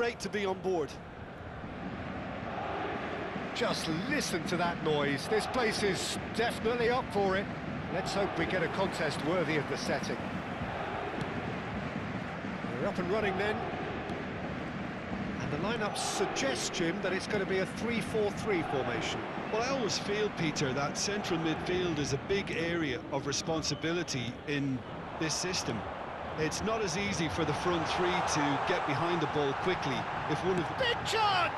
great to be on board. Just listen to that noise. This place is definitely up for it. Let's hope we get a contest worthy of the setting. We're up and running then. And the lineup suggests, Jim, that it's going to be a 3-4-3 formation. Well, I always feel, Peter, that central midfield is a big area of responsibility in this system. It's not as easy for the front three to get behind the ball quickly if one of the... Big chance!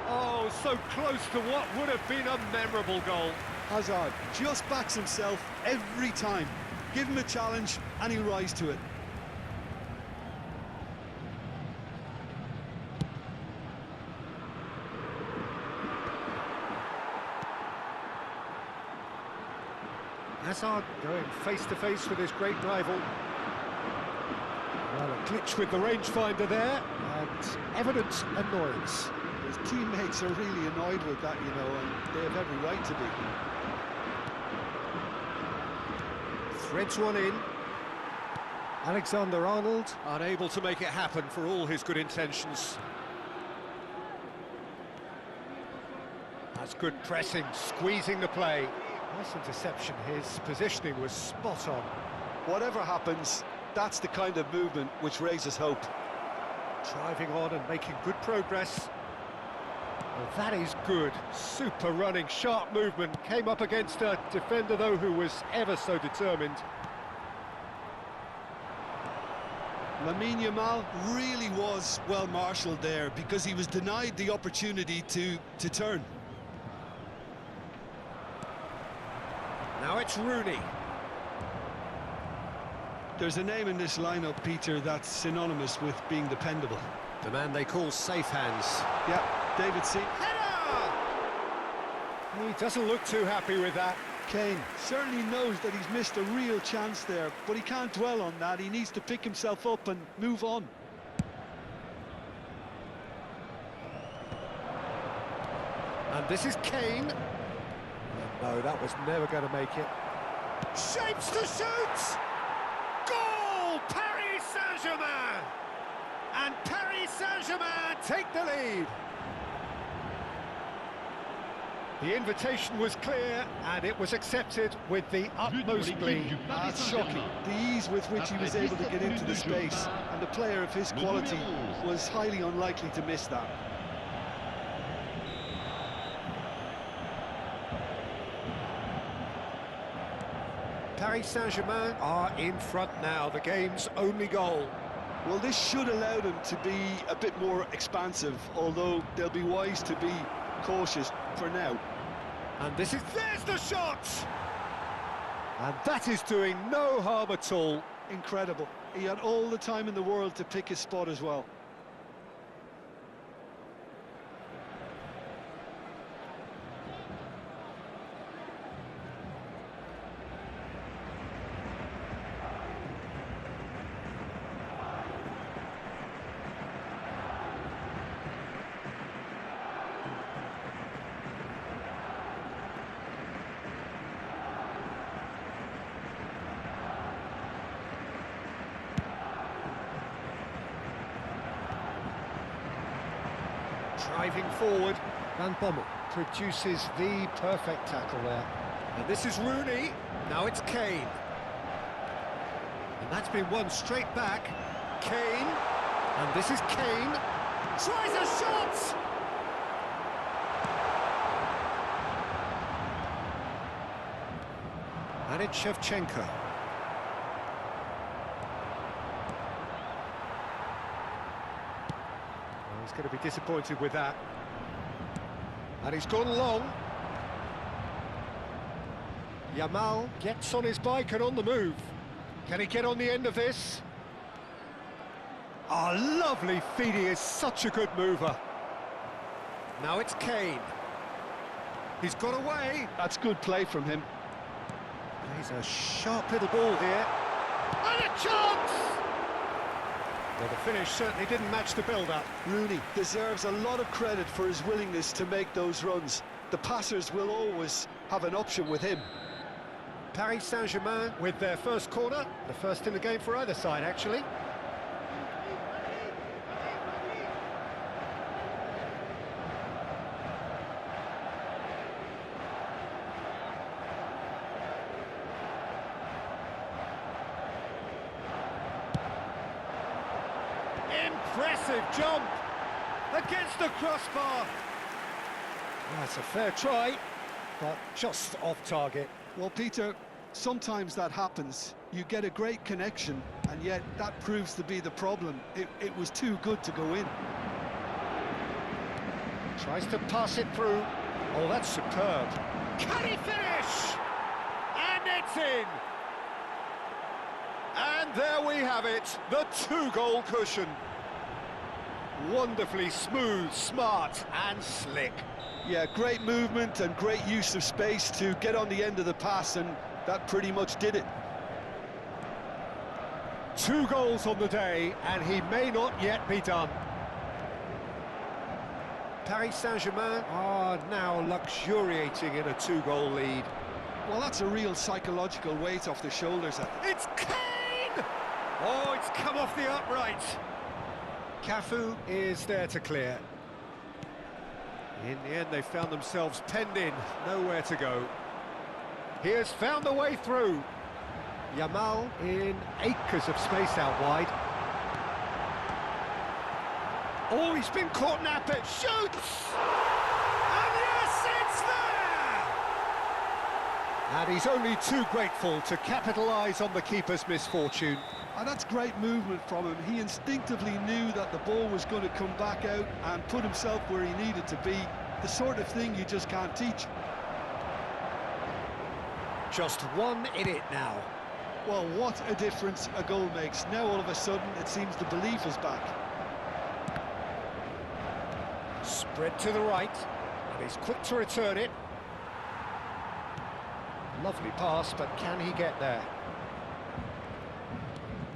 Oh, so close to what would have been a memorable goal. Hazard just backs himself every time. Give him a challenge and he'll rise to it. Hazard going face-to-face with his great rival. Well, a glitch with the rangefinder there, and evident annoyance. His teammates are really annoyed with that, you know, and they have every right to be. Threads one in. Alexander-Arnold unable to make it happen for all his good intentions. That's good pressing, squeezing the play. Nice interception, his positioning was spot on. Whatever happens, that's the kind of movement which raises hope. Driving on and making good progress. Well, that is good. Super running, sharp movement. Came up against a defender, though, who was ever so determined. Lamine Yamal really was well marshalled there because he was denied the opportunity to turn. Now it's Rooney. There's a name in this lineup, Peter, that's synonymous with being dependable. The man they call safe hands. Yeah, David C. Header! He doesn't look too happy with that. Kane certainly knows that he's missed a real chance there, but he can't dwell on that. He needs to pick himself up and move on. And this is Kane. No, that was never going to make it. Shapes to shoot! Goal! Paris Saint-Germain! And Paris Saint-Germain take the lead. The invitation was clear, and it was accepted with the utmost glee. That's shocking. The ease with which he was able to get into the space, and the player of his quality was highly unlikely to miss that. Paris Saint-Germain are in front now, the game's only goal. Well, this should allow them to be a bit more expansive, although they'll be wise to be cautious for now. And this is... there's the shot! And that is doing no harm at all. Incredible. He had all the time in the world to pick his spot as well. Driving forward, Van Bommel produces the perfect tackle there. And this is Rooney, now it's Kane. And that's been won straight back. Kane, and this is Kane. Tries a shot! And it's Shevchenko. He's going to be disappointed with that. And he's gone long. Yamal gets on his bike and on the move. Can he get on the end of this? Oh, lovely feed. He is such a good mover. Now it's Kane. He's got away. That's good play from him. He's a sharp little ball here. And a chance! Well, the finish certainly didn't match the build-up. Rooney deserves a lot of credit for his willingness to make those runs. The passers will always have an option with him. Paris Saint-Germain with their first corner, the first in the game for either side, actually. impressive jump against the crossbar. That's a fair try, but just off target. Well, Peter, sometimes that happens. You get a great connection, and yet that proves to be the problem. It was too good to go in. Tries to pass it through. Oh, that's superb. Can he finish? And it's in! And there we have it, the two-goal cushion. Wonderfully smooth, smart and slick. Yeah, great movement and great use of space to get on the end of the pass, and that pretty much did it. 2 goals on the day, and he may not yet be done. Paris Saint-Germain are now luxuriating in a 2-goal lead. Well, that's a real psychological weight off the shoulders. It's Kane! Oh, it's come off the upright. Cafu is there to clear. In the end, they found themselves penned in, nowhere to go. He has found the way through. Yamal in acres of space out wide. Oh, he's been caught napping. Shoots! And yes, it's there! And he's only too grateful to capitalise on the keeper's misfortune. And that's great movement from him. He instinctively knew that the ball was going to come back out and put himself where he needed to be. The sort of thing you just can't teach. Just 1 in it now. Well, what a difference a goal makes. Now all of a sudden it seems the belief is back. Spread to the right, and he's quick to return it. Lovely pass, but can he get there?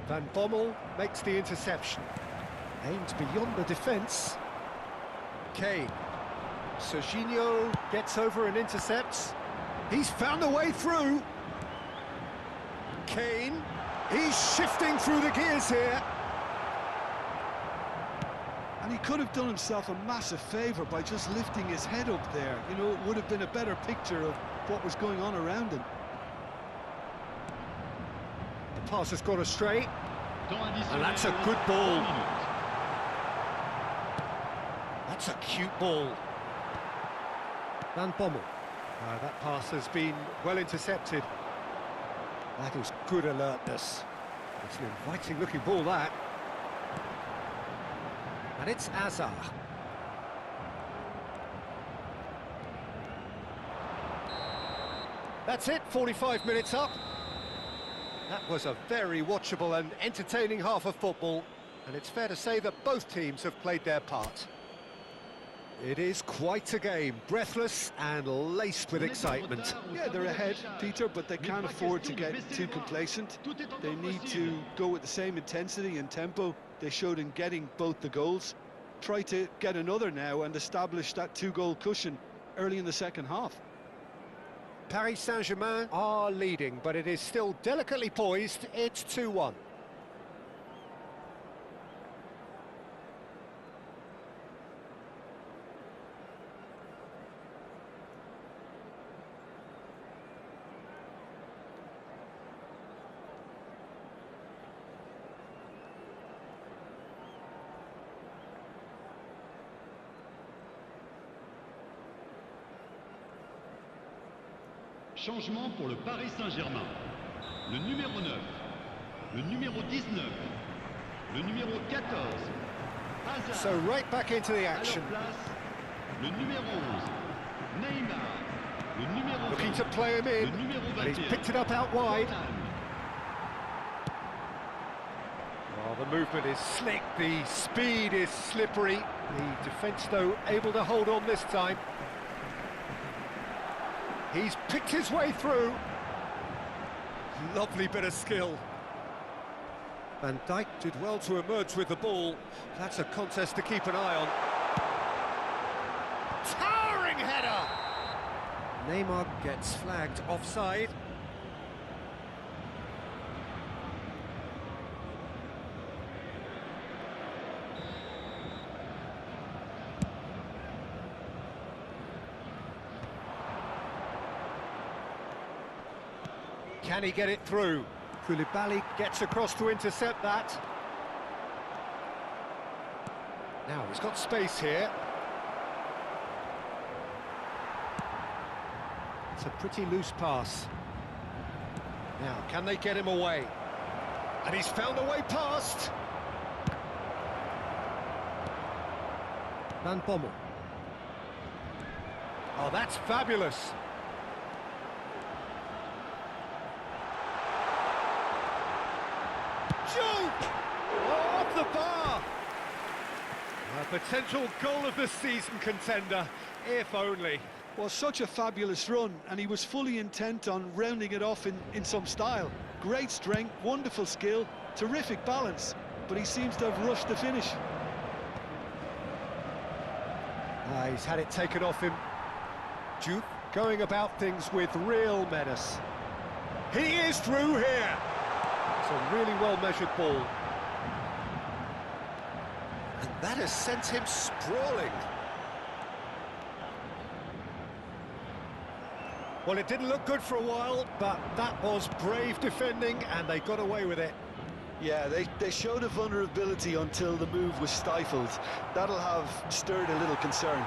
Van Bommel makes the interception. Aimed beyond the defence. Kane. Serginho gets over and intercepts. He's found a way through. Kane. He's shifting through the gears here. And he could have done himself a massive favour by just lifting his head up there. You know, it would have been a better picture of what was going on around him. The pass has gone astray. And that's a good ball. That's a cute ball. Van Bommel. That pass has been well intercepted. That is good alertness. It's an inviting looking ball, that. And it's Hazard. That's it, 45 minutes up. That was a very watchable and entertaining half of football, and it's fair to say that both teams have played their part. It is quite a game, breathless and laced with excitement. Yeah, they're ahead, Peter, but they can't afford to get too complacent. They need to go with the same intensity and tempo they showed in getting both the goals. Try to get another now and establish that 2-goal cushion early in the second half. Paris Saint-Germain are leading, but it is still delicately poised. It's 2-1. Changement pour le Paris Saint-Germain. Le numéro 9, le numéro 19, le numéro 14. Hazard. So right back into the action. Le numéro 11, Neymar. Le numéro 20, looking to play him in, le numéro 21, and he's picked it up out wide. Oh, the movement is slick, the speed is slippery. The defence, though, able to hold on this time. He's picked his way through. Lovely bit of skill. Van Dijk did well to emerge with the ball. That's a contest to keep an eye on. Towering header! Neymar gets flagged offside. Can he get it through? Koulibaly gets across to intercept that. Now, he's got space here. It's a pretty loose pass. Now, can they get him away? And he's found a way past. Van Bommel. Oh, that's fabulous. Shoot! Oh, off the bar! A potential goal of the season contender, if only. Well, such a fabulous run, and he was fully intent on rounding it off in some style. Great strength, wonderful skill, terrific balance, but he seems to have rushed the finish. He's had it taken off him. Juve going about things with real menace. He is through here. It's a really well-measured ball. And that has sent him sprawling. Well, it didn't look good for a while, but that was brave defending, and they got away with it. Yeah, they showed a vulnerability until the move was stifled. That'll have stirred a little concern.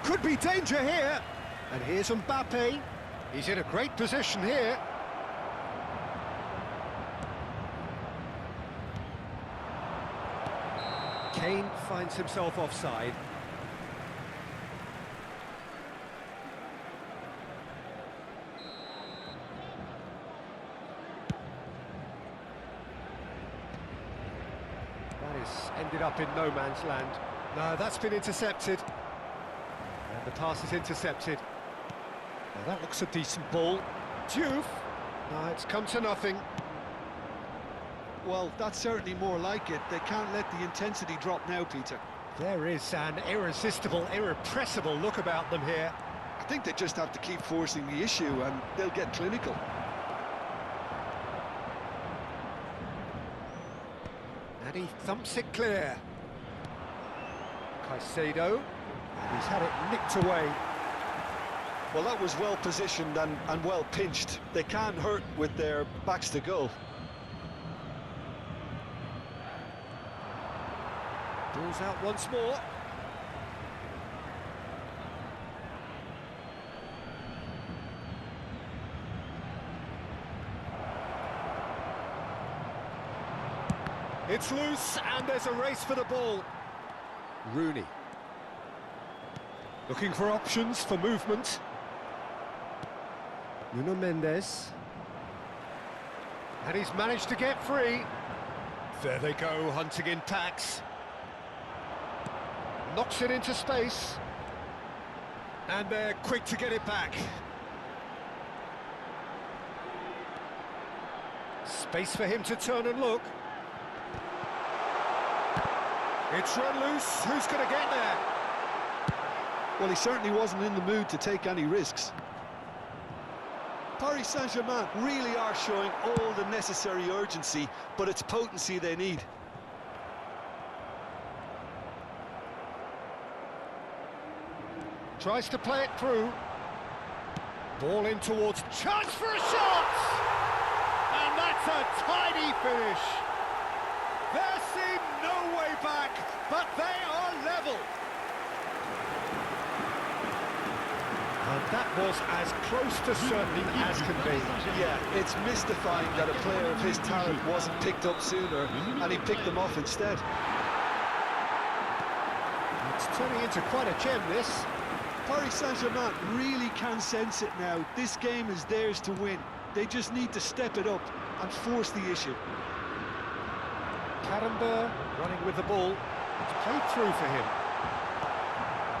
Could be danger here. And here's Mbappe. He's in a great position here. Kane finds himself offside. That is ended up in no man's land. No, that's been intercepted. And the pass is intercepted. Now that looks a decent ball. Juve. No, it's come to nothing. Well, that's certainly more like it. They can't let the intensity drop now, Peter. There is an irresistible, irrepressible look about them here. I think they just have to keep forcing the issue and they'll get clinical. And he thumps it clear. Caicedo. And he's had it nicked away. Well, that was well positioned and well pinched. They can't hurt with their backs to goal. Ball's out once more. It's loose, and there's a race for the ball. Rooney. Looking for options for movement. Nuno Mendes. And he's managed to get free. There they go, hunting in packs. Knocks it into space. And they're quick to get it back. Space for him to turn and look. It's run loose. Who's going to get there? Well, he certainly wasn't in the mood to take any risks. Paris Saint-Germain really are showing all the necessary urgency, but it's potency they need. Tries to play it through. Ball in towards... Chance for a shot! And that's a tidy finish. There seemed no way back, but they are level. And that was as close to certain as can be. Yeah, it's mystifying that a player of his talent wasn't picked up sooner, and he picked them off instead. It's turning into quite a gem, this. Paris Saint-Germain really can sense it now. This game is theirs to win. They just need to step it up and force the issue. Karamba running with the ball. It's played through for him.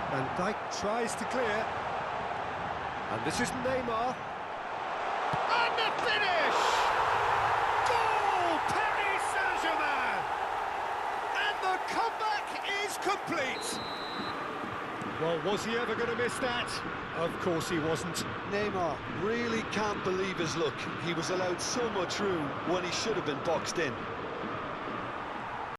Van Dijk tries to clear. And this is Neymar. And the finish! Goal! Paris Saint-Germain! And the comeback is complete! Well, was he ever going to miss that? Of course he wasn't. Neymar really can't believe his luck. He was allowed so much room when he should have been boxed in.